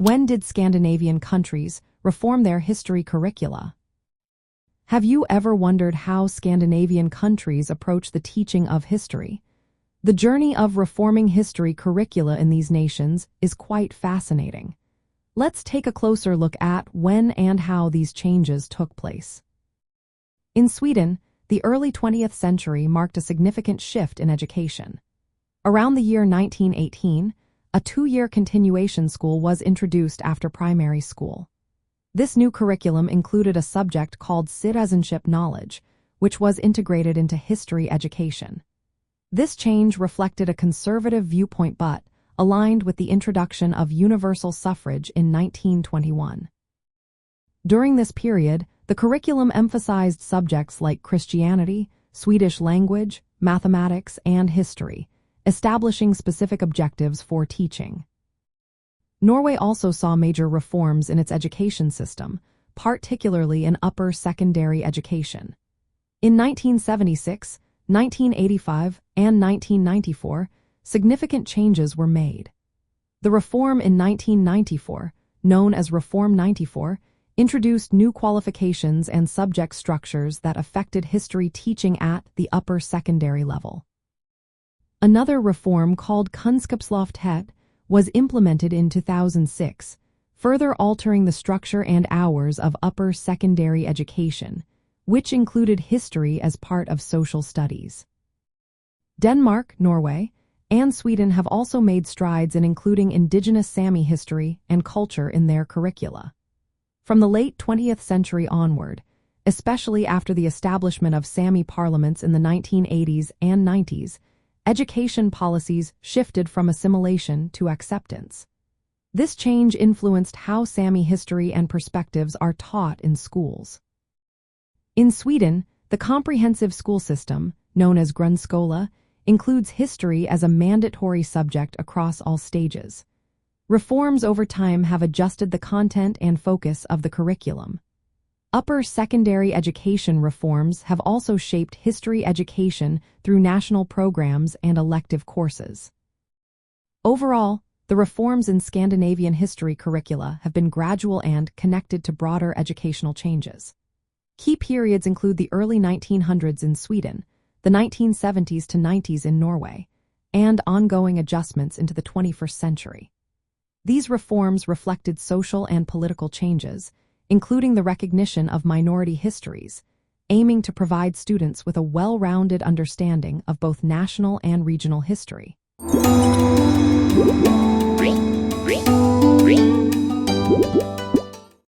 When did Scandinavian countries reform their history curricula? Have you ever wondered how Scandinavian countries approach the teaching of history? The journey of reforming history curricula in these nations is quite fascinating. Let's take a closer look at when and how these changes took place. In Sweden, the early 20th century marked a significant shift in education. Around the year 1918, a 2-year continuation school was introduced after primary school. This new curriculum included a subject called citizenship knowledge, which was integrated into history education. This change reflected a conservative viewpoint but aligned with the introduction of universal suffrage in 1921. During this period, the curriculum emphasized subjects like Christianity, Swedish language, mathematics, and history, establishing specific objectives for teaching. Norway also saw major reforms in its education system, particularly in upper secondary education. In 1976, 1985, and 1994, significant changes were made. The reform in 1994, known as Reform 94, introduced new qualifications and subject structures that affected history teaching at the upper secondary level. Another reform called Kunskapslyftet was implemented in 2006, further altering the structure and hours of upper secondary education, which included history as part of social studies. Denmark, Norway, and Sweden have also made strides in including Indigenous Sami history and culture in their curricula. From the late 20th century onward, especially after the establishment of Sami parliaments in the 1980s and 90s, education policies shifted from assimilation to acceptance. This change influenced how Sami history and perspectives are taught in schools. In Sweden, the comprehensive school system, known as Grundskola, includes history as a mandatory subject across all stages. Reforms over time have adjusted the content and focus of the curriculum. Upper secondary education reforms have also shaped history education through national programs and elective courses. Overall, the reforms in Scandinavian history curricula have been gradual and connected to broader educational changes. Key periods include the early 1900s in Sweden, the 1970s to 90s in Norway, and ongoing adjustments into the 21st century. These reforms reflected social and political changes, including the recognition of minority histories, aiming to provide students with a well-rounded understanding of both national and regional history.